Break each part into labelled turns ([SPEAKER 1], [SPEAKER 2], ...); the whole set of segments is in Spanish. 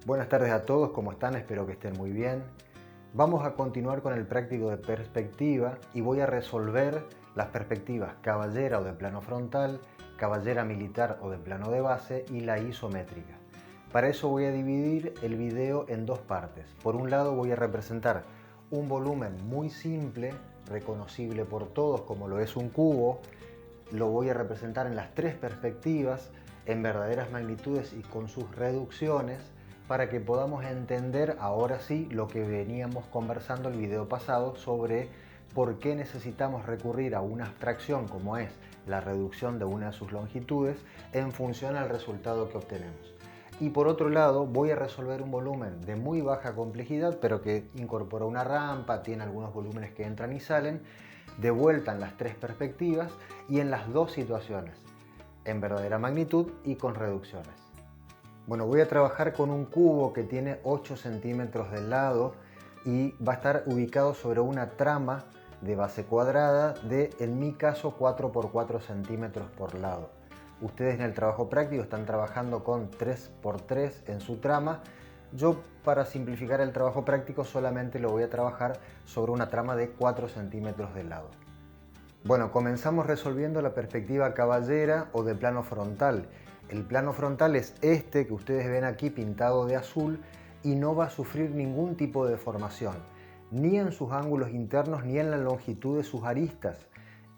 [SPEAKER 1] Buenas tardes a todos, ¿cómo están? Espero que estén muy bien. Vamos a continuar con el práctico de perspectiva y voy a resolver las perspectivas caballera o de plano frontal, caballera militar o de plano de base y la isométrica. Para eso voy a dividir el video en dos partes. Por un lado voy a representar un volumen muy simple, reconocible por todos como lo es un cubo. Lo voy a representar en las tres perspectivas, en verdaderas magnitudes y con sus reducciones, para que podamos entender ahora sí lo que veníamos conversando el video pasado sobre por qué necesitamos recurrir a una abstracción como es la reducción de una de sus longitudes en función al resultado que obtenemos. Y por otro lado voy a resolver un volumen de muy baja complejidad, pero que incorpora una rampa, tiene algunos volúmenes que entran y salen, de vuelta en las tres perspectivas y en las dos situaciones, en verdadera magnitud y con reducciones. Bueno, voy a trabajar con un cubo que tiene 8 centímetros de lado y va a estar ubicado sobre una trama de base cuadrada de, en mi caso, 4 por 4 centímetros por lado. Ustedes en el trabajo práctico están trabajando con 3 por 3 en su trama. Yo, para simplificar el trabajo práctico, solamente lo voy a trabajar sobre una trama de 4 centímetros de lado. Bueno, comenzamos resolviendo la perspectiva caballera o de plano frontal. El plano frontal es este que ustedes ven aquí pintado de azul y no va a sufrir ningún tipo de deformación, ni en sus ángulos internos ni en la longitud de sus aristas.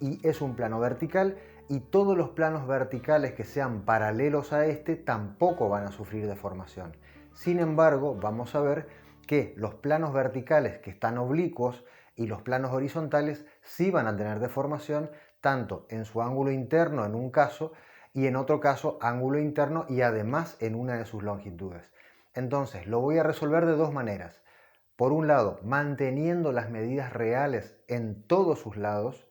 [SPEAKER 1] Y es un plano vertical y todos los planos verticales que sean paralelos a este tampoco van a sufrir deformación. Sin embargo, vamos a ver que los planos verticales que están oblicuos y los planos horizontales sí van a tener deformación, tanto en su ángulo interno en un caso y en otro caso ángulo interno y además en una de sus longitudes. Entonces lo voy a resolver de dos maneras. Por un lado, manteniendo las medidas reales en todos sus lados,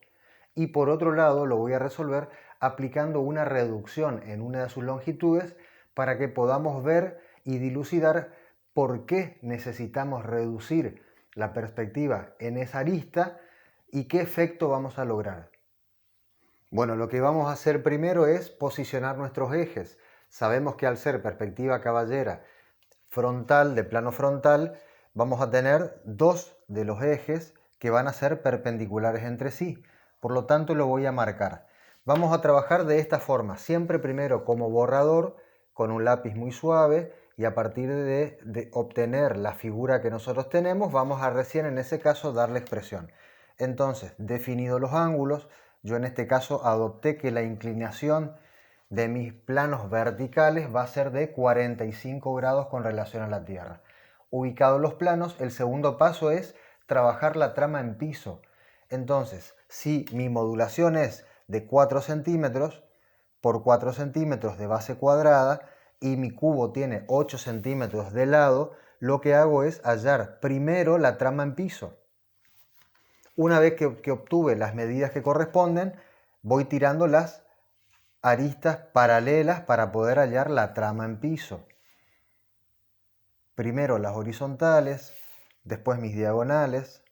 [SPEAKER 1] y por otro lado lo voy a resolver aplicando una reducción en una de sus longitudes para que podamos ver y dilucidar por qué necesitamos reducir la perspectiva en esa arista y qué efecto vamos a lograr. Bueno, lo que vamos a hacer primero es posicionar nuestros ejes. Sabemos que al ser perspectiva caballera frontal, de plano frontal, vamos a tener dos de los ejes que van a ser perpendiculares entre sí. Por lo tanto, lo voy a marcar. Vamos a trabajar de esta forma, siempre primero como borrador, con un lápiz muy suave, y a partir de obtener la figura que nosotros tenemos, vamos a recién en ese caso darle expresión. Entonces, definidos los ángulos, yo en este caso adopté que la inclinación de mis planos verticales va a ser de 45 grados con relación a la Tierra. Ubicados los planos, el segundo paso es trabajar la trama en piso. Entonces, si mi modulación es de 4 centímetros por 4 centímetros de base cuadrada y mi cubo tiene 8 centímetros de lado, lo que hago es hallar primero la trama en piso. Una vez que obtuve las medidas que corresponden, voy tirando las aristas paralelas para poder hallar la trama en piso. Primero las horizontales, después mis diagonales.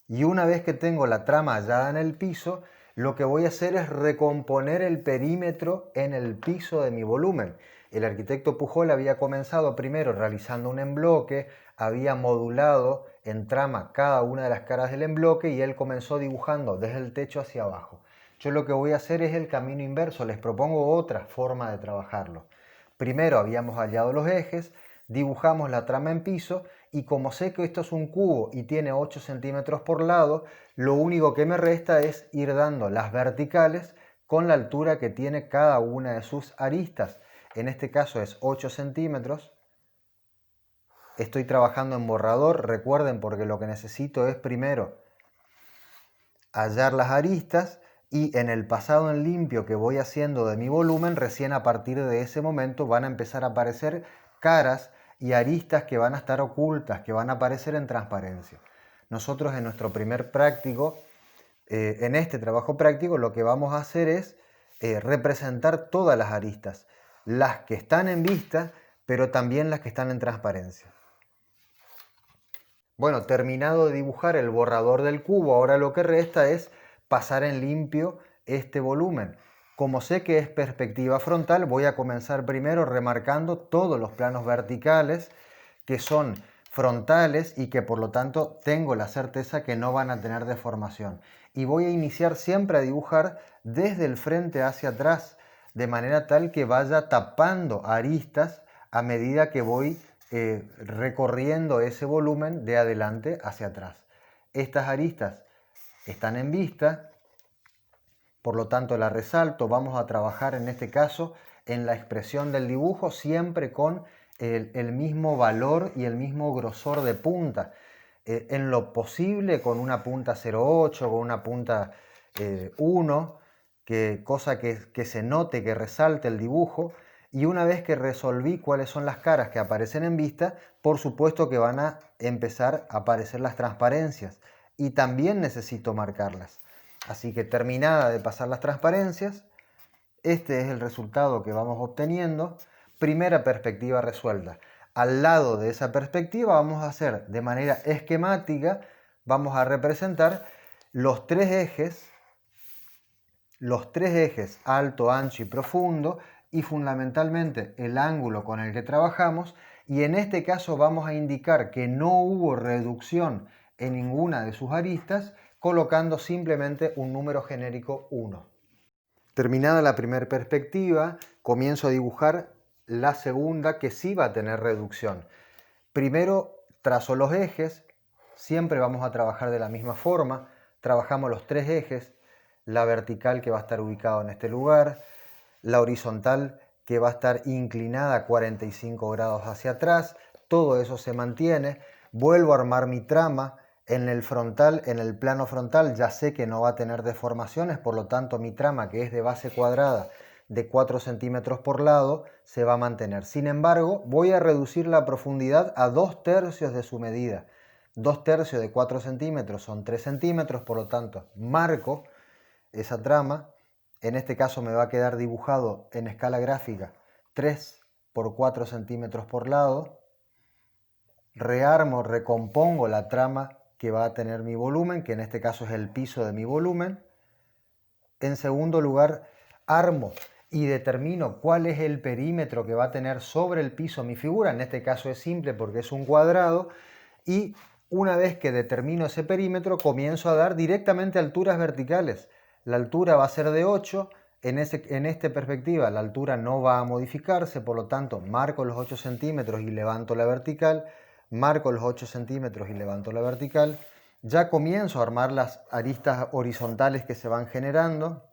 [SPEAKER 1] Y una vez que tengo la trama hallada en el piso, lo que voy a hacer es recomponer el perímetro en el piso de mi volumen. El arquitecto Pujol había comenzado primero realizando un embloque, había modulado en trama cada una de las caras del embloque y él comenzó dibujando desde el techo hacia abajo. Yo lo que voy a hacer es el camino inverso, les propongo otra forma de trabajarlo. Primero habíamos hallado los ejes, dibujamos la trama en piso y como sé que esto es un cubo y tiene 8 centímetros por lado, lo único que me resta es ir dando las verticales con la altura que tiene cada una de sus aristas. En este caso es 8 centímetros. Estoy trabajando en borrador, recuerden, porque lo que necesito es primero hallar las aristas y en el pasado en limpio que voy haciendo de mi volumen, recién a partir de ese momento van a empezar a aparecer caras y aristas que van a estar ocultas, que van a aparecer en transparencia. Nosotros en nuestro primer práctico, en este trabajo práctico, lo que vamos a hacer es representar todas las aristas, las que están en vista, pero también las que están en transparencia. Bueno, terminado de dibujar el borrador del cubo, ahora lo que resta es pasar en limpio este volumen. Como sé que es perspectiva frontal, voy a comenzar primero remarcando todos los planos verticales que son frontales y que por lo tanto tengo la certeza que no van a tener deformación. Y voy a iniciar siempre a dibujar desde el frente hacia atrás, de manera tal que vaya tapando aristas a medida que voy recorriendo ese volumen de adelante hacia atrás. Estas aristas están en vista, por lo tanto la resalto. Vamos a trabajar en este caso en la expresión del dibujo siempre con el mismo valor y el mismo grosor de punta. En lo posible con una punta 0,8, con una punta 1, cosa que se note, que resalte el dibujo. Y una vez que resolví cuáles son las caras que aparecen en vista, por supuesto que van a empezar a aparecer las transparencias. Y también necesito marcarlas. Así que terminada de pasar las transparencias, este es el resultado que vamos obteniendo. Primera perspectiva resuelta. Al lado de esa perspectiva vamos a hacer de manera esquemática, vamos a representar los tres ejes alto, ancho y profundo, y fundamentalmente el ángulo con el que trabajamos, y en este caso vamos a indicar que no hubo reducción en ninguna de sus aristas, colocando simplemente un número genérico 1. Terminada la primera perspectiva, comienzo a dibujar la segunda, que sí va a tener reducción. Primero trazo los ejes, siempre vamos a trabajar de la misma forma, trabajamos los tres ejes, la vertical que va a estar ubicada en este lugar, la horizontal que va a estar inclinada 45 grados hacia atrás, todo eso se mantiene. Vuelvo a armar mi trama. En el frontal, en el plano frontal, ya sé que no va a tener deformaciones, por lo tanto mi trama, que es de base cuadrada de 4 centímetros por lado, se va a mantener. Sin embargo, voy a reducir la profundidad a 2/3 de su medida. 2/3 de 4 centímetros son 3 centímetros, por lo tanto marco esa trama. En este caso me va a quedar dibujado en escala gráfica 3 por 4 centímetros por lado. Rearmo, recompongo la trama que va a tener mi volumen, que en este caso es el piso de mi volumen. En segundo lugar, armo y determino cuál es el perímetro que va a tener sobre el piso mi figura. En este caso es simple porque es un cuadrado. Y una vez que determino ese perímetro, comienzo a dar directamente alturas verticales. La altura va a ser de 8. En esta perspectiva la altura no va a modificarse, por lo tanto marco los 8 centímetros y levanto la vertical. Marco los 8 centímetros y levanto la vertical. Ya comienzo a armar las aristas horizontales que se van generando.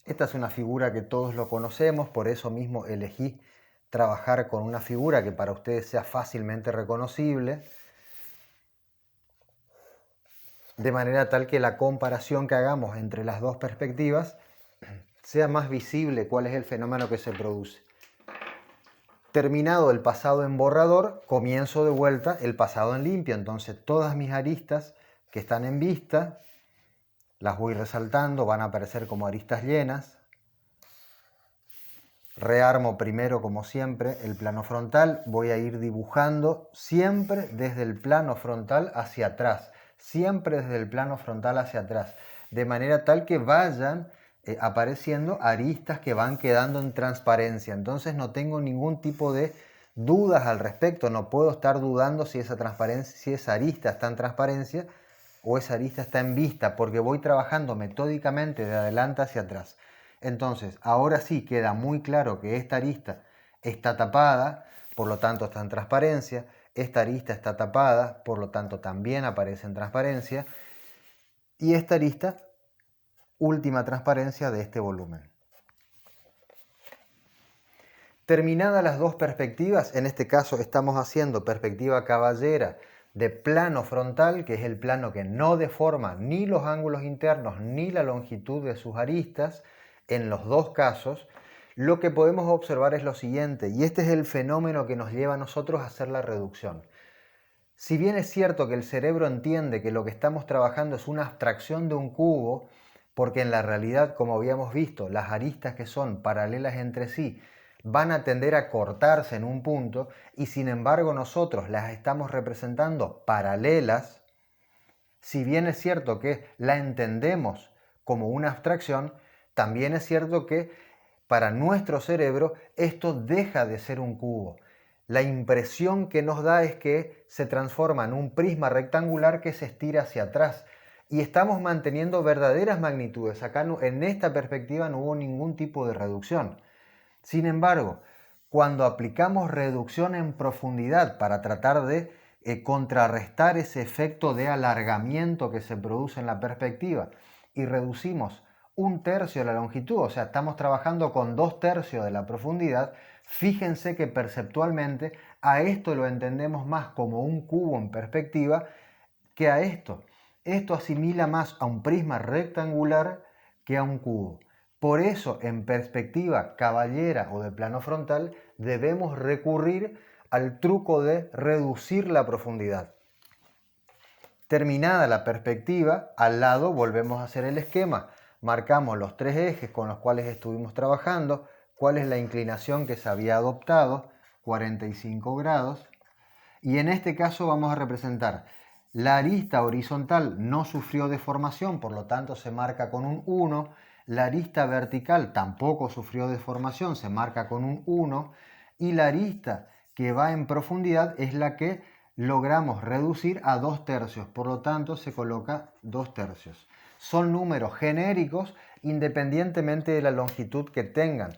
[SPEAKER 1] Esta es una figura que todos lo conocemos, por eso mismo elegí trabajar con una figura que para ustedes sea fácilmente reconocible, de manera tal que la comparación que hagamos entre las dos perspectivas sea más visible cuál es el fenómeno que se produce. Terminado el pasado en borrador, comienzo de vuelta el pasado en limpio. Entonces todas mis aristas que están en vista las voy resaltando, van a aparecer como aristas llenas. Rearmo primero, como siempre, el plano frontal. Voy a ir dibujando siempre desde el plano frontal hacia atrás. Siempre desde el plano frontal hacia atrás. De manera tal que vayan apareciendo aristas que van quedando en transparencia. Entonces no tengo ningún tipo de dudas al respecto. No puedo estar dudando si esa arista está en transparencia o esa arista está en vista, porque voy trabajando metódicamente de adelante hacia atrás. Entonces, ahora sí queda muy claro que esta arista está tapada, por lo tanto está en transparencia. Esta arista está tapada, por lo tanto también aparece en transparencia. Y esta arista, última transparencia de este volumen. Terminadas las dos perspectivas, en este caso estamos haciendo perspectiva caballera de plano frontal, que es el plano que no deforma ni los ángulos internos ni la longitud de sus aristas. En los dos casos, lo que podemos observar es lo siguiente, y este es el fenómeno que nos lleva a nosotros a hacer la reducción. Si bien es cierto que el cerebro entiende que lo que estamos trabajando es una abstracción de un cubo, porque en la realidad, como habíamos visto, las aristas que son paralelas entre sí van a tender a cortarse en un punto, y sin embargo nosotros las estamos representando paralelas, si bien es cierto que la entendemos como una abstracción, También es cierto que para nuestro cerebro esto deja de ser un cubo. La impresión que nos da es que se transforma en un prisma rectangular que se estira hacia atrás y estamos manteniendo verdaderas magnitudes. Acá en esta perspectiva no hubo ningún tipo de reducción. Sin embargo, cuando aplicamos reducción en profundidad para tratar de contrarrestar ese efecto de alargamiento que se produce en la perspectiva y reducimos 1/3 de la longitud, o sea, estamos trabajando con 2/3 de la profundidad, fíjense que perceptualmente a esto lo entendemos más como un cubo en perspectiva que a esto. Esto asimila más a un prisma rectangular que a un cubo. Por eso, en perspectiva caballera o de plano frontal, debemos recurrir al truco de reducir la profundidad. Terminada la perspectiva, al lado volvemos a hacer el esquema. Marcamos los 3 ejes con los cuales estuvimos trabajando, cuál es la inclinación que se había adoptado, 45 grados. Y en este caso vamos a representar la arista horizontal no sufrió deformación, por lo tanto se marca con un 1. La arista vertical tampoco sufrió deformación, se marca con un 1. Y la arista que va en profundidad es la que logramos reducir a 2/3, por lo tanto se coloca 2/3. Son números genéricos independientemente de la longitud que tengan.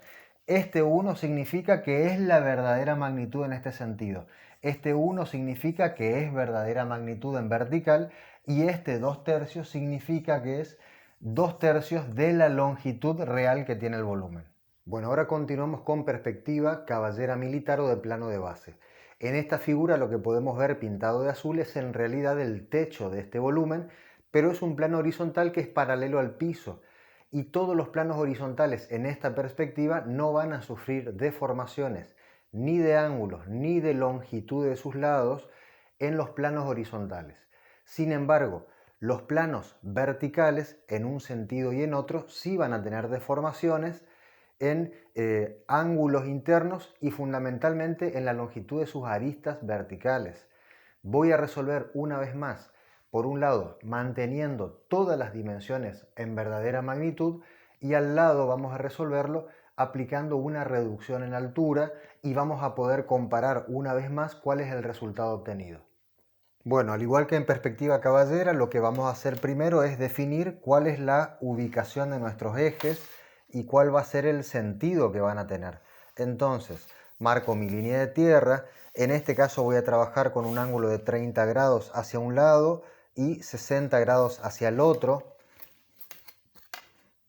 [SPEAKER 1] Este 1 significa que es la verdadera magnitud en este sentido. Este 1 significa que es verdadera magnitud en vertical y este 2/3 significa que es 2/3 de la longitud real que tiene el volumen. Bueno, ahora continuamos con perspectiva caballera militar o de plano de base. En esta figura lo que podemos ver pintado de azul es en realidad el techo de este volumen, pero es un plano horizontal que es paralelo al piso. Y todos los planos horizontales en esta perspectiva no van a sufrir deformaciones ni de ángulos ni de longitud de sus lados en los planos horizontales. Sin embargo, los planos verticales en un sentido y en otro sí van a tener deformaciones en ángulos internos y fundamentalmente en la longitud de sus aristas verticales. Voy a resolver una vez más, por un lado, manteniendo todas las dimensiones en verdadera magnitud y al lado vamos a resolverlo aplicando una reducción en altura y vamos a poder comparar una vez más cuál es el resultado obtenido. Bueno, al igual que en perspectiva caballera, lo que vamos a hacer primero es definir cuál es la ubicación de nuestros ejes y cuál va a ser el sentido que van a tener. Entonces, marco mi línea de tierra. En este caso voy a trabajar con un ángulo de 30 grados hacia un lado y 60 grados hacia el otro.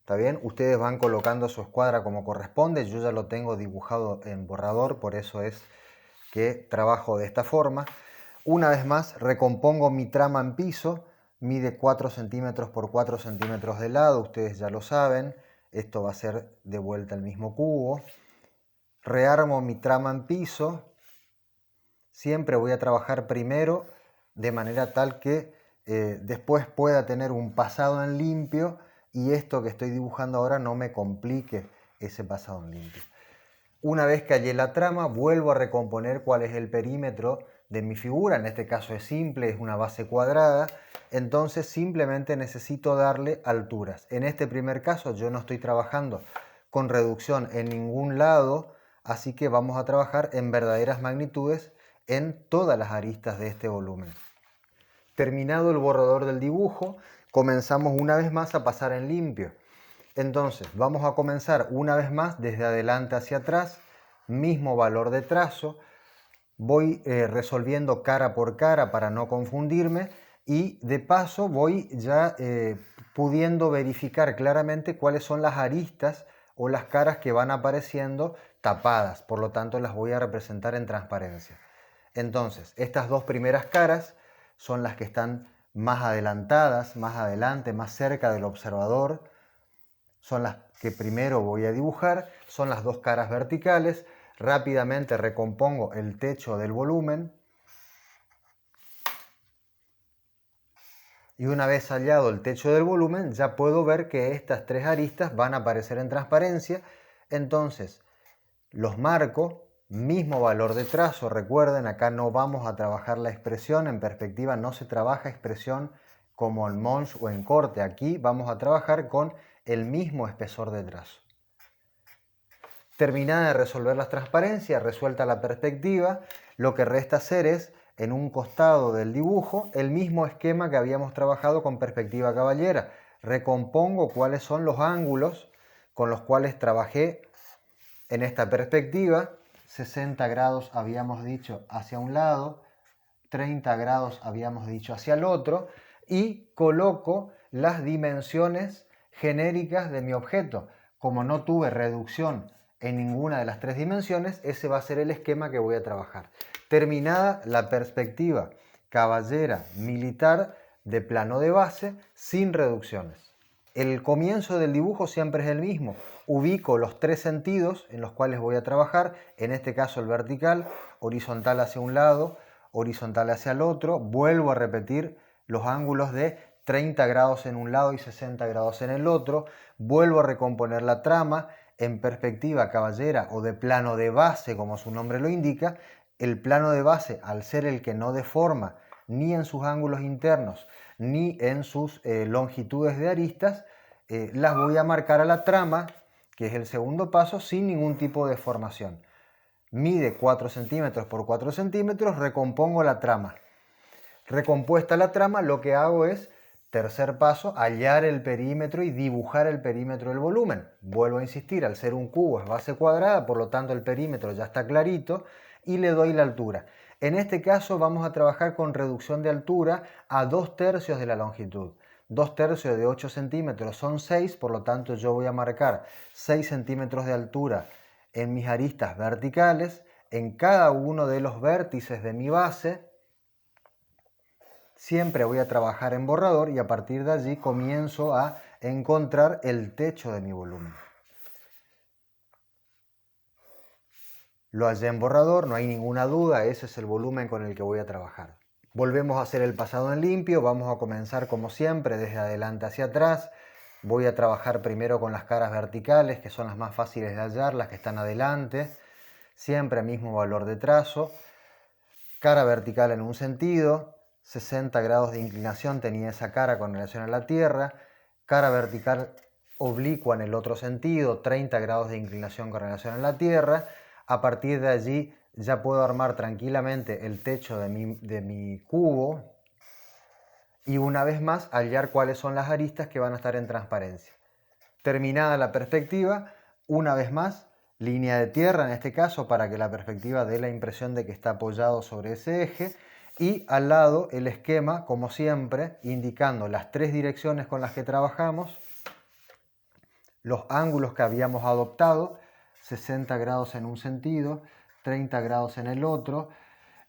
[SPEAKER 1] ¿Está bien? Ustedes van colocando su escuadra como corresponde. Yo ya lo tengo dibujado en borrador, por eso es que trabajo de esta forma. Una vez más, recompongo mi trama en piso. Mide 4 centímetros por 4 centímetros de lado. Ustedes ya lo saben. Esto va a ser de vuelta el mismo cubo. Rearmo mi trama en piso. Siempre voy a trabajar primero de manera tal que después pueda tener un pasado en limpio y esto que estoy dibujando ahora no me complique ese pasado en limpio. Una vez que hallé la trama, vuelvo a recomponer cuál es el perímetro de mi figura. En este caso es simple, es una base cuadrada. Entonces simplemente necesito darle alturas. En este primer caso yo no estoy trabajando con reducción en ningún lado, así que vamos a trabajar en verdaderas magnitudes en todas las aristas de este volumen. Terminado el borrador del dibujo, comenzamos una vez más a pasar en limpio. Entonces vamos a comenzar una vez más desde adelante hacia atrás, mismo valor de trazo, voy resolviendo cara por cara para no confundirme y de paso voy ya pudiendo verificar claramente cuáles son las aristas o las caras que van apareciendo tapadas, por lo tanto las voy a representar en transparencia. Entonces, estas dos primeras caras son las que están más adelantadas, más adelante, más cerca del observador. Son las que primero voy a dibujar, son las dos caras verticales. Rápidamente recompongo el techo del volumen. Y una vez hallado el techo del volumen, ya puedo ver que estas tres aristas van a aparecer en transparencia. Entonces, los marco, mismo valor de trazo. Recuerden, acá no vamos a trabajar la expresión. En perspectiva no se trabaja expresión como en Monge o en corte. Aquí vamos a trabajar con el mismo espesor de trazo. Terminada de resolver las transparencias, resuelta la perspectiva, lo que resta hacer es, en un costado del dibujo, el mismo esquema que habíamos trabajado con perspectiva caballera. Recompongo cuáles son los ángulos con los cuales trabajé en esta perspectiva. 60 grados habíamos dicho hacia un lado, 30 grados habíamos dicho hacia el otro, y coloco las dimensiones genéricas de mi objeto. Como no tuve reducción en ninguna de las tres dimensiones, ese va a ser el esquema que voy a trabajar. Terminada la perspectiva caballera militar de plano de base sin reducciones. El comienzo del dibujo siempre es el mismo. Ubico los tres sentidos en los cuales voy a trabajar, en este caso el vertical, horizontal hacia un lado, horizontal hacia el otro. Vuelvo a repetir los ángulos de 30 grados en un lado y 60 grados en el otro. Vuelvo a recomponer la trama en perspectiva caballera o de plano de base, como su nombre lo indica. El plano de base, al ser el que no deforma ni en sus ángulos internos ni en sus longitudes de aristas, las voy a marcar a la trama, que es el segundo paso, sin ningún tipo de deformación. Mide 4 centímetros por 4 centímetros, recompongo la trama. Recompuesta la trama, lo que hago es, tercer paso, hallar el perímetro y dibujar el perímetro del volumen. Vuelvo a insistir, al ser un cubo es base cuadrada, por lo tanto el perímetro ya está clarito, y le doy la altura. En este caso vamos a trabajar con reducción de altura a 2/3 de la longitud. 2/3 de 8 centímetros son 6, por lo tanto yo voy a marcar 6 centímetros de altura en mis aristas verticales, en cada uno de los vértices de mi base. Siempre voy a trabajar en borrador y a partir de allí comienzo a encontrar el techo de mi volumen. Lo hallé en borrador, no hay ninguna duda, ese es el volumen con el que voy a trabajar. Volvemos a hacer el pasado en limpio, vamos a comenzar como siempre desde adelante hacia atrás. Voy a trabajar primero con las caras verticales, que son las más fáciles de hallar, las que están adelante. Siempre mismo valor de trazo. Cara vertical en un sentido, 60 grados de inclinación tenía esa cara con relación a la tierra. Cara vertical oblicua en el otro sentido, 30 grados de inclinación con relación a la tierra. A partir de allí ya puedo armar tranquilamente el techo de mi cubo y una vez más hallar cuáles son las aristas que van a estar en transparencia. Terminada la perspectiva, una vez más, línea de tierra en este caso para que la perspectiva dé la impresión de que está apoyado sobre ese eje, y al lado el esquema, como siempre, indicando las tres direcciones con las que trabajamos, los ángulos que habíamos adoptado, 60 grados en un sentido, 30 grados en el otro.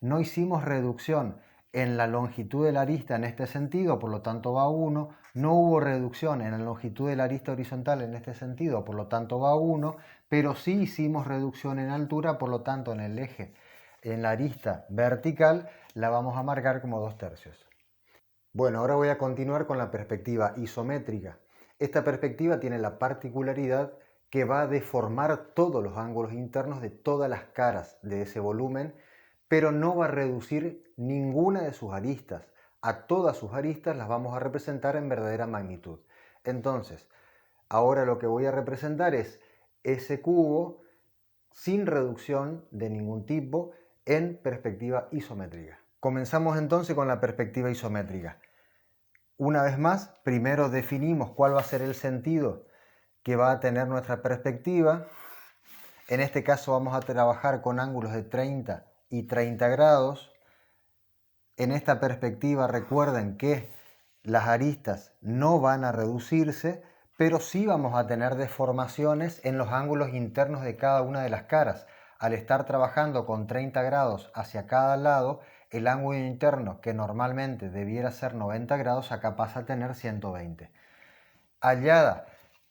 [SPEAKER 1] No hicimos reducción en la longitud de la arista en este sentido, por lo tanto va 1. No hubo reducción en la longitud de la arista horizontal en este sentido, por lo tanto va 1. Pero sí hicimos reducción en altura, por lo tanto en el eje, en la arista vertical, la vamos a marcar como 2/3. Bueno, ahora voy a continuar con la perspectiva isométrica. Esta perspectiva tiene la particularidad que va a deformar todos los ángulos internos de todas las caras de ese volumen, pero no va a reducir ninguna de sus aristas. A todas sus aristas las vamos a representar en verdadera magnitud. Entonces, ahora lo que voy a representar es ese cubo sin reducción de ningún tipo en perspectiva isométrica. Comenzamos entonces con la perspectiva isométrica. Una vez más, primero definimos cuál va a ser el sentido que va a tener nuestra perspectiva. En este caso vamos a trabajar con ángulos de 30 y 30 grados. En esta perspectiva recuerden que las aristas no van a reducirse, pero sí vamos a tener deformaciones en los ángulos internos de cada una de las caras. Al estar trabajando con 30 grados hacia cada lado, el ángulo interno, que normalmente debiera ser 90 grados, acá pasa a tener 120. Hallada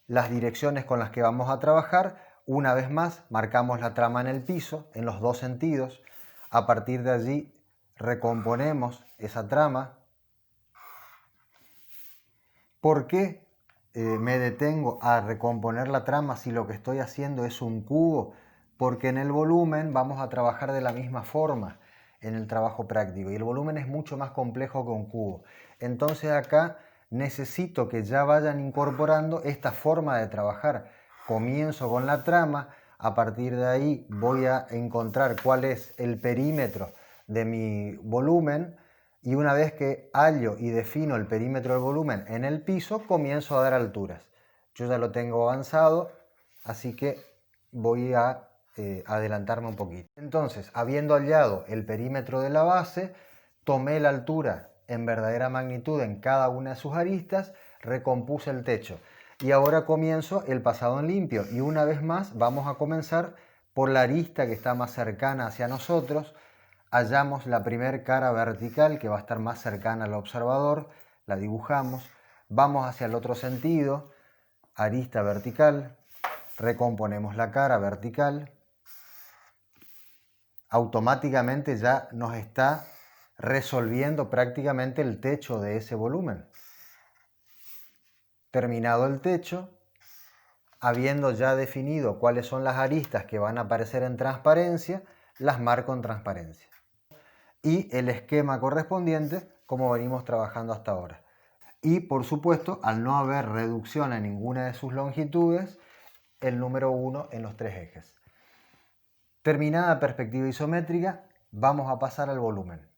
[SPEAKER 1] las direcciones con las que vamos a trabajar, una vez más marcamos la trama en el piso, en los dos sentidos. A partir de allí recomponemos esa trama. ¿Por qué me detengo a recomponer la trama si lo que estoy haciendo es un cubo? Porque en el volumen vamos a trabajar de la misma forma en el trabajo práctico y el volumen es mucho más complejo que un cubo. Entonces acá necesito que ya vayan incorporando esta forma de trabajar. Comienzo con la trama, a partir de ahí voy a encontrar cuál es el perímetro de mi volumen y una vez que hallo y defino el perímetro del volumen en el piso, comienzo a dar alturas. Yo ya lo tengo avanzado, así que voy a adelantarme un poquito. Entonces, habiendo hallado el perímetro de la base, tomé la altura en verdadera magnitud en cada una de sus aristas, recompuse el techo. Y ahora comienzo el pasado en limpio. Y una vez más vamos a comenzar por la arista que está más cercana hacia nosotros. Hallamos la primer cara vertical que va a estar más cercana al observador. La dibujamos. Vamos hacia el otro sentido. Arista vertical. Recomponemos la cara vertical. Automáticamente ya nos está resolviendo prácticamente el techo de ese volumen. Terminado el techo, habiendo ya definido cuáles son las aristas que van a aparecer en transparencia, las marco en transparencia. Y el esquema correspondiente como venimos trabajando hasta ahora. Y por supuesto, al no haber reducción en ninguna de sus longitudes, el número 1 en los 3 ejes. Terminada perspectiva isométrica, vamos a pasar al volumen.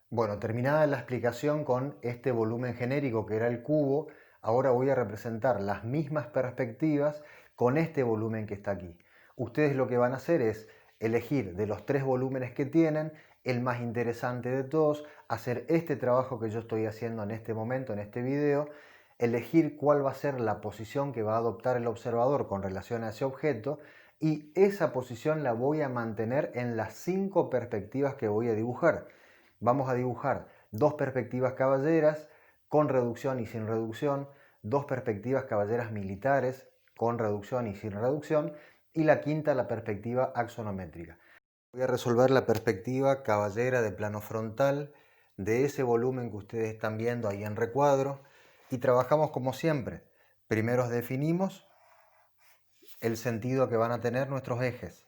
[SPEAKER 1] Bueno, terminada la explicación con este volumen genérico que era el cubo, ahora voy a representar las mismas perspectivas con este volumen que está aquí. Ustedes lo que van a hacer es elegir de los 3 volúmenes que tienen el más interesante de todos, hacer este trabajo que yo estoy haciendo en este momento, en este video, elegir cuál va a ser la posición que va a adoptar el observador con relación a ese objeto y esa posición la voy a mantener en las 5 perspectivas que voy a dibujar. Vamos a dibujar 2 perspectivas caballeras con reducción y sin reducción, 2 perspectivas caballeras militares con reducción y sin reducción y la quinta la perspectiva axonométrica. Voy a resolver la perspectiva caballera de plano frontal de ese volumen que ustedes están viendo ahí en recuadro y trabajamos como siempre. Primero definimos el sentido que van a tener nuestros ejes.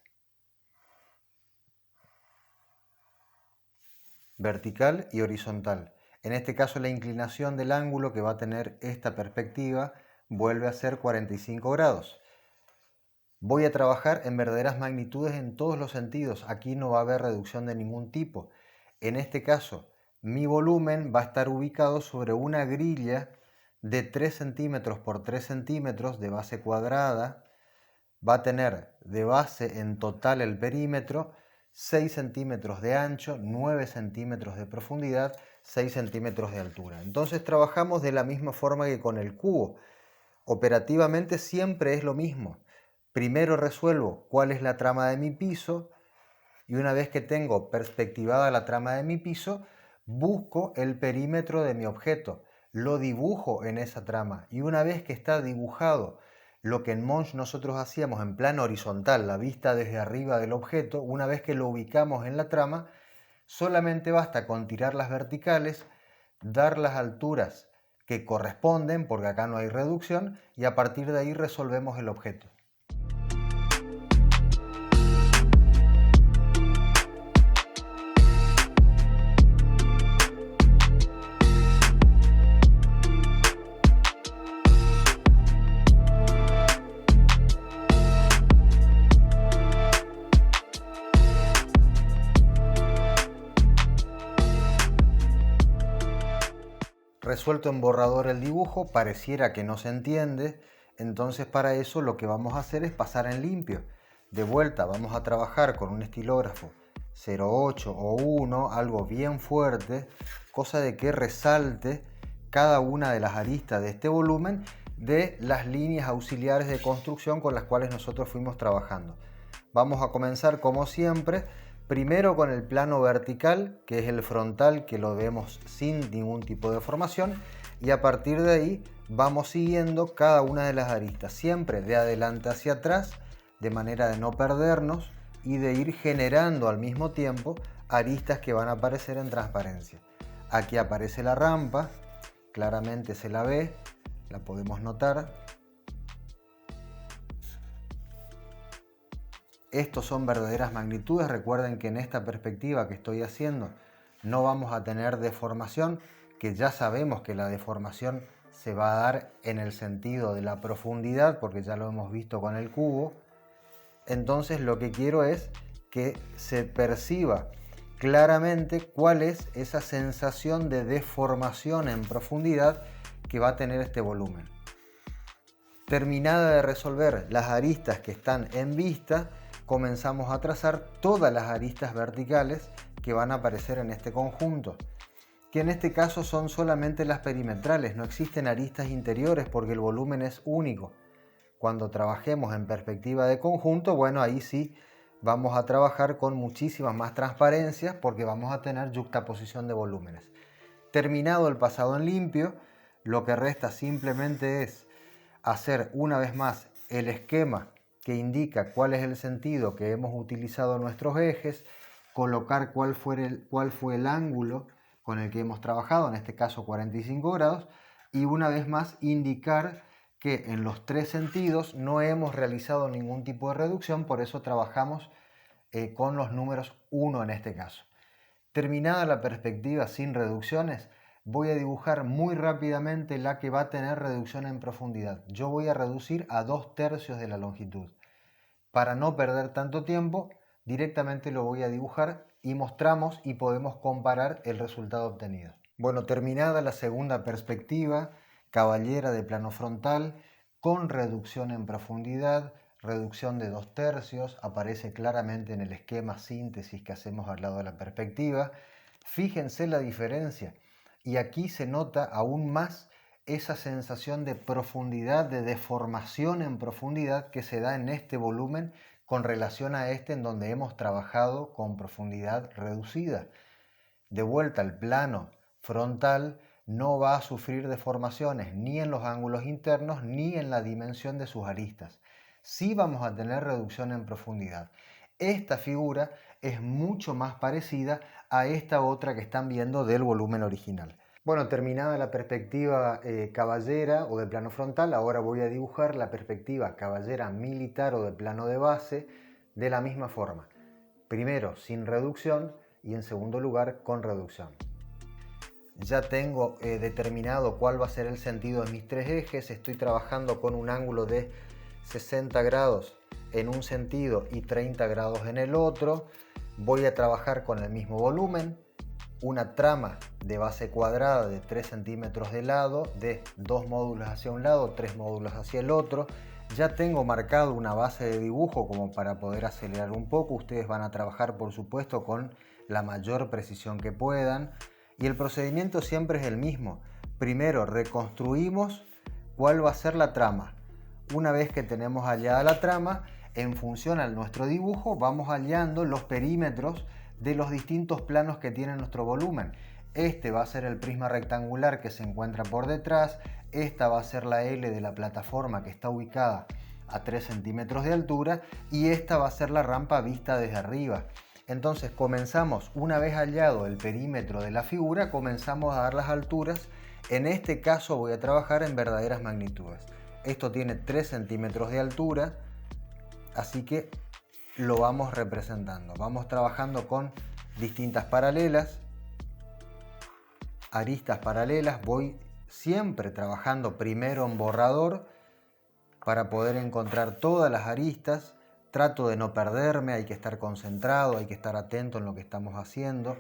[SPEAKER 1] Vertical y horizontal. En este caso la inclinación del ángulo que va a tener esta perspectiva vuelve a ser 45 grados. Voy a trabajar en verdaderas magnitudes en todos los sentidos. Aquí no va a haber reducción de ningún tipo. En este caso, mi volumen va a estar ubicado sobre una grilla de 3 centímetros por 3 centímetros de base cuadrada. Va a tener de base en total el perímetro 6 centímetros de ancho, 9 centímetros de profundidad, 6 centímetros de altura. Entonces trabajamos de la misma forma que con el cubo. Operativamente siempre es lo mismo. Primero resuelvo cuál es la trama de mi piso y una vez que tengo perspectivada la trama de mi piso, busco el perímetro de mi objeto, lo dibujo en esa trama y una vez que está dibujado lo que en Monge nosotros hacíamos en plano horizontal, la vista desde arriba del objeto, una vez que lo ubicamos en la trama, solamente basta con tirar las verticales, dar las alturas que corresponden, porque acá no hay reducción, y a partir de ahí resolvemos el objeto. Resuelto en borrador el dibujo, pareciera que no se entiende, entonces para eso lo que vamos a hacer es pasar en limpio. De vuelta vamos a trabajar con un estilógrafo 08 o 1, algo bien fuerte, cosa de que resalte cada una de las aristas de este volumen de las líneas auxiliares de construcción con las cuales nosotros fuimos trabajando. Vamos a comenzar como siempre. Primero con el plano vertical, que es el frontal, que lo vemos sin ningún tipo de deformación, y a partir de ahí vamos siguiendo cada una de las aristas, siempre de adelante hacia atrás, de manera de no perdernos y de ir generando al mismo tiempo aristas que van a aparecer en transparencia. Aquí aparece la rampa, claramente se la ve, la podemos notar. Estos son verdaderas magnitudes. Recuerden que en esta perspectiva que estoy haciendo no vamos a tener deformación, que ya sabemos que la deformación se va a dar en el sentido de la profundidad, porque ya lo hemos visto con el cubo. Entonces lo que quiero es que se perciba claramente cuál es esa sensación de deformación en profundidad que va a tener este volumen. Terminada de resolver las aristas que están en vista, comenzamos a trazar todas las aristas verticales que van a aparecer en este conjunto, que en este caso son solamente las perimetrales, no existen aristas interiores porque el volumen es único. Cuando trabajemos en perspectiva de conjunto, bueno, ahí sí vamos a trabajar con muchísimas más transparencias porque vamos a tener yuxtaposición de volúmenes. Terminado el pasado en limpio, lo que resta simplemente es hacer una vez más el esquema que indica cuál es el sentido que hemos utilizado en nuestros ejes, colocar cuál fue el ángulo con el que hemos trabajado, en este caso 45 grados, y una vez más indicar que en los tres sentidos no hemos realizado ningún tipo de reducción, por eso trabajamos con los números 1 en este caso. Terminada la perspectiva sin reducciones, voy a dibujar muy rápidamente la que va a tener reducción en profundidad. Yo voy a reducir a 2/3 de la longitud. Para no perder tanto tiempo, directamente lo voy a dibujar y mostramos y podemos comparar el resultado obtenido. Bueno, terminada la segunda perspectiva, caballera de plano frontal, con reducción en profundidad, reducción de 2/3, aparece claramente en el esquema síntesis que hacemos al lado de la perspectiva. Fíjense la diferencia y aquí se nota aún más esa sensación de profundidad, de deformación en profundidad que se da en este volumen con relación a este en donde hemos trabajado con profundidad reducida. De vuelta al plano frontal no va a sufrir deformaciones ni en los ángulos internos ni en la dimensión de sus aristas. Sí vamos a tener reducción en profundidad. Esta figura es mucho más parecida a esta otra que están viendo del volumen original. Bueno, terminada la perspectiva caballera o de plano frontal, ahora voy a dibujar la perspectiva caballera militar o de plano de base de la misma forma. Primero sin reducción y en segundo lugar con reducción. Ya tengo determinado cuál va a ser el sentido de mis tres ejes. Estoy trabajando con un ángulo de 60 grados en un sentido y 30 grados en el otro. Voy a trabajar con el mismo volumen, una trama de base cuadrada de 3 centímetros de lado, de 2 módulos hacia un lado, 3 módulos hacia el otro. Ya tengo marcado una base de dibujo como para poder acelerar un poco. Ustedes van a trabajar, por supuesto, con la mayor precisión que puedan. Y el procedimiento siempre es el mismo. Primero reconstruimos cuál va a ser la trama. Una vez que tenemos hallada la trama, en función a nuestro dibujo, vamos hallando los perímetros de los distintos planos que tiene nuestro volumen. Este va a ser el prisma rectangular que se encuentra por detrás. Esta va a ser la L de la plataforma que está ubicada a 3 centímetros de altura. Y esta va a ser la rampa vista desde arriba. Entonces comenzamos, una vez hallado el perímetro de la figura, comenzamos a dar las alturas. En este caso voy a trabajar en verdaderas magnitudes. Esto tiene 3 centímetros de altura, así que lo vamos representando. Vamos trabajando con distintas paralelas, aristas paralelas. Voy siempre trabajando primero en borrador para poder encontrar todas las aristas. Trato de no perderme, hay que estar concentrado, hay que estar atento en lo que estamos haciendo.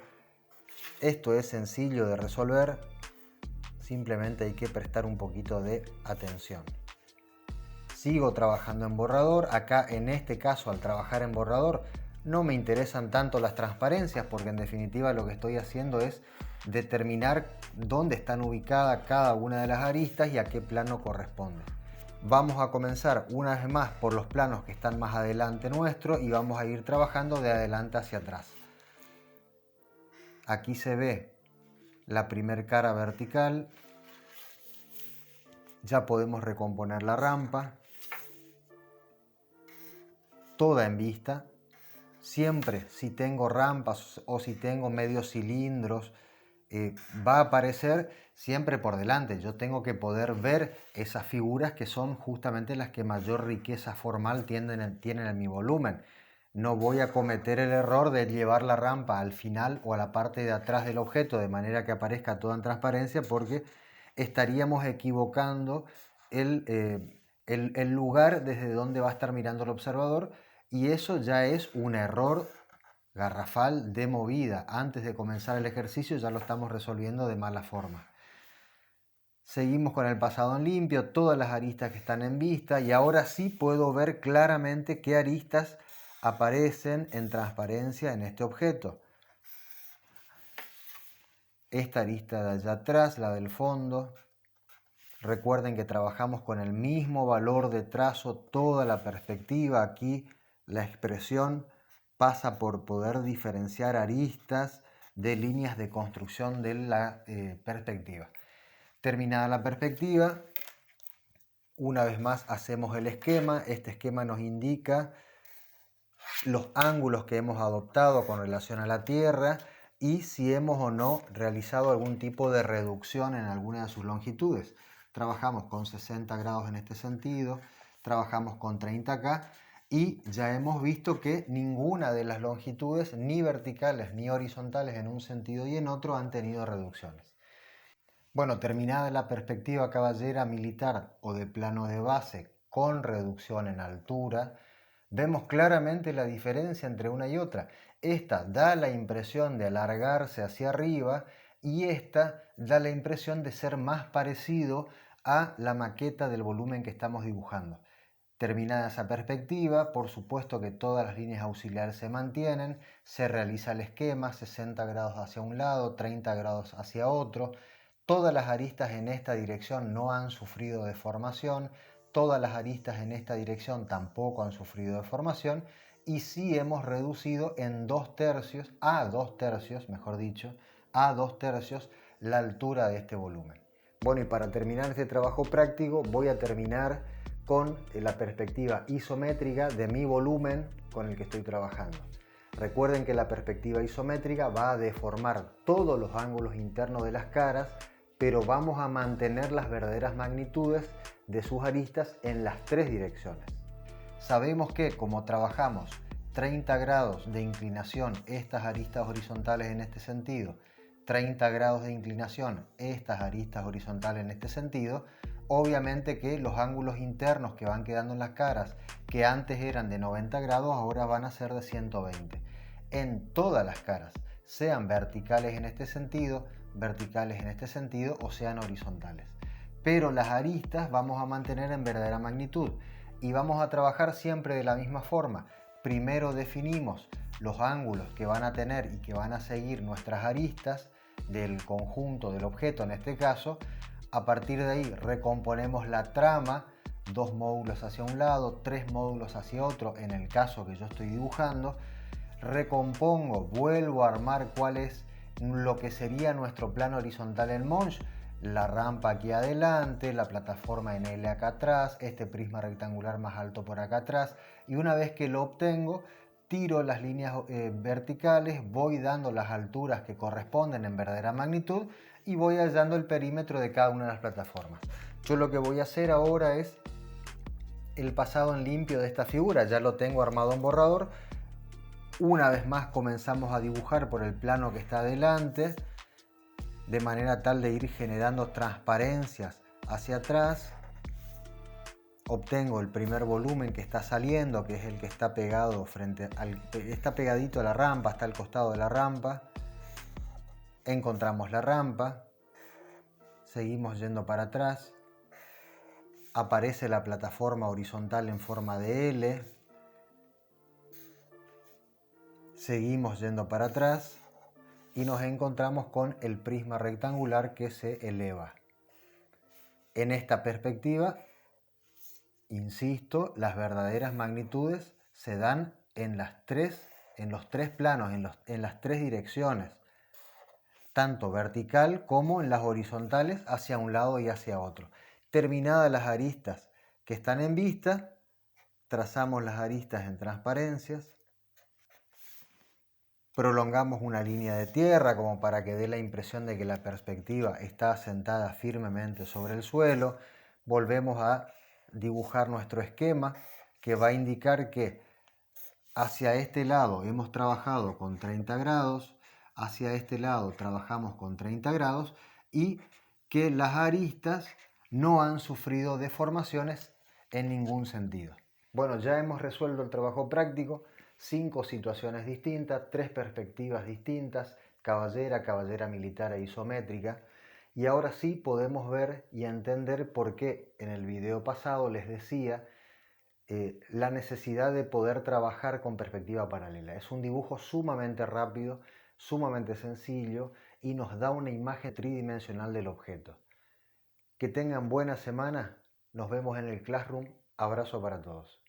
[SPEAKER 1] Esto es sencillo de resolver, simplemente hay que prestar un poquito de atención. Sigo trabajando en borrador. Acá en este caso, al trabajar en borrador, no me interesan tanto las transparencias porque en definitiva lo que estoy haciendo es determinar dónde están ubicadas cada una de las aristas y a qué plano corresponde. Vamos a comenzar una vez más por los planos que están más adelante nuestro y vamos a ir trabajando de adelante hacia atrás. Aquí se ve la primer cara vertical. Ya podemos recomponer la rampa. Toda en vista. Siempre si tengo rampas o si tengo medios cilindros, va a aparecer siempre por delante. Yo tengo que poder ver esas figuras que son justamente las que mayor riqueza formal tienen en mi volumen. No voy a cometer el error de llevar la rampa al final o a la parte de atrás del objeto de manera que aparezca todo en transparencia, porque estaríamos equivocando el lugar desde donde va a estar mirando el observador, y eso ya es un error garrafal de movida. Antes de comenzar el ejercicio ya lo estamos resolviendo de mala forma. Seguimos con el pasado en limpio, todas las aristas que están en vista, y ahora sí puedo ver claramente qué aristas aparecen en transparencia en este objeto. Esta arista de allá atrás, la del fondo. Recuerden que trabajamos con el mismo valor de trazo toda la perspectiva. Aquí la expresión pasa por poder diferenciar aristas de líneas de construcción de la perspectiva. Terminada la perspectiva, una vez más hacemos el esquema. Este esquema nos indica los ángulos que hemos adoptado con relación a la Tierra y si hemos o no realizado algún tipo de reducción en alguna de sus longitudes. Trabajamos con 60 grados en este sentido, trabajamos con 30K y ya hemos visto que ninguna de las longitudes, ni verticales ni horizontales en un sentido y en otro, han tenido reducciones. Bueno, terminada la perspectiva caballera militar o de plano de base con reducción en altura, vemos claramente la diferencia entre una y otra. Esta da la impresión de alargarse hacia arriba y esta da la impresión de ser más parecido a la maqueta del volumen que estamos dibujando. Terminada esa perspectiva, por supuesto que todas las líneas auxiliares se mantienen, se realiza el esquema, 60 grados hacia un lado, 30 grados hacia otro. Todas las aristas en esta dirección no han sufrido deformación, todas las aristas en esta dirección tampoco han sufrido deformación, y sí hemos reducido en 2/3, a 2/3, mejor dicho, a 2/3 la altura de este volumen. Bueno, y para terminar este trabajo práctico voy a terminar con la perspectiva isométrica de mi volumen con el que estoy trabajando. Recuerden que la perspectiva isométrica va a deformar todos los ángulos internos de las caras, pero vamos a mantener las verdaderas magnitudes de sus aristas en las tres direcciones. Sabemos que como trabajamos 30 grados de inclinación estas aristas horizontales en este sentido, 30 grados de inclinación estas aristas horizontales en este sentido, obviamente que los ángulos internos que van quedando en las caras, que antes eran de 90 grados, ahora van a ser de 120. En todas las caras, sean verticales en este sentido, o sean horizontales. Pero las aristas vamos a mantener en verdadera magnitud y vamos a trabajar siempre de la misma forma. Primero definimos los ángulos que van a tener y que van a seguir nuestras aristas del conjunto del objeto en este caso. A partir de ahí recomponemos la trama, 2 módulos hacia un lado, 3 módulos hacia otro en el caso que yo estoy dibujando. Recompongo, vuelvo a armar cuál es lo que sería nuestro plano horizontal en Monge, la rampa aquí adelante, la plataforma en L acá atrás, este prisma rectangular más alto por acá atrás, y una vez que lo obtengo, tiro las líneas verticales, voy dando las alturas que corresponden en verdadera magnitud y voy hallando el perímetro de cada una de las plataformas. Yo lo que voy a hacer ahora es el pasado en limpio de esta figura, ya lo tengo armado en borrador. Una vez más comenzamos a dibujar por el plano que está adelante, de manera tal de ir generando transparencias hacia atrás. Obtengo el primer volumen que está saliendo, que es el que está pegado está pegadito a la rampa, está al costado de la rampa. Encontramos la rampa, seguimos yendo para atrás, aparece la plataforma horizontal en forma de L, seguimos yendo para atrás y nos encontramos con el prisma rectangular que se eleva. En esta perspectiva, insisto, las verdaderas magnitudes se dan en los tres planos, en las tres direcciones, tanto vertical como en las horizontales hacia un lado y hacia otro. Terminadas las aristas que están en vista, trazamos las aristas en transparencias, prolongamos una línea de tierra como para que dé la impresión de que la perspectiva está asentada firmemente sobre el suelo. Volvemos a dibujar nuestro esquema que va a indicar que hacia este lado hemos trabajado con 30 grados, hacia este lado trabajamos con 30 grados y que las aristas no han sufrido deformaciones en ningún sentido. Bueno, ya hemos resuelto el trabajo práctico, 5 situaciones distintas, 3 perspectivas distintas, caballera, caballera militar e isométrica. Y ahora sí podemos ver y entender por qué en el video pasado les decía la necesidad de poder trabajar con perspectiva paralela. Es un dibujo sumamente rápido, sumamente sencillo y nos da una imagen tridimensional del objeto. Que tengan buena semana, nos vemos en el Classroom, abrazo para todos.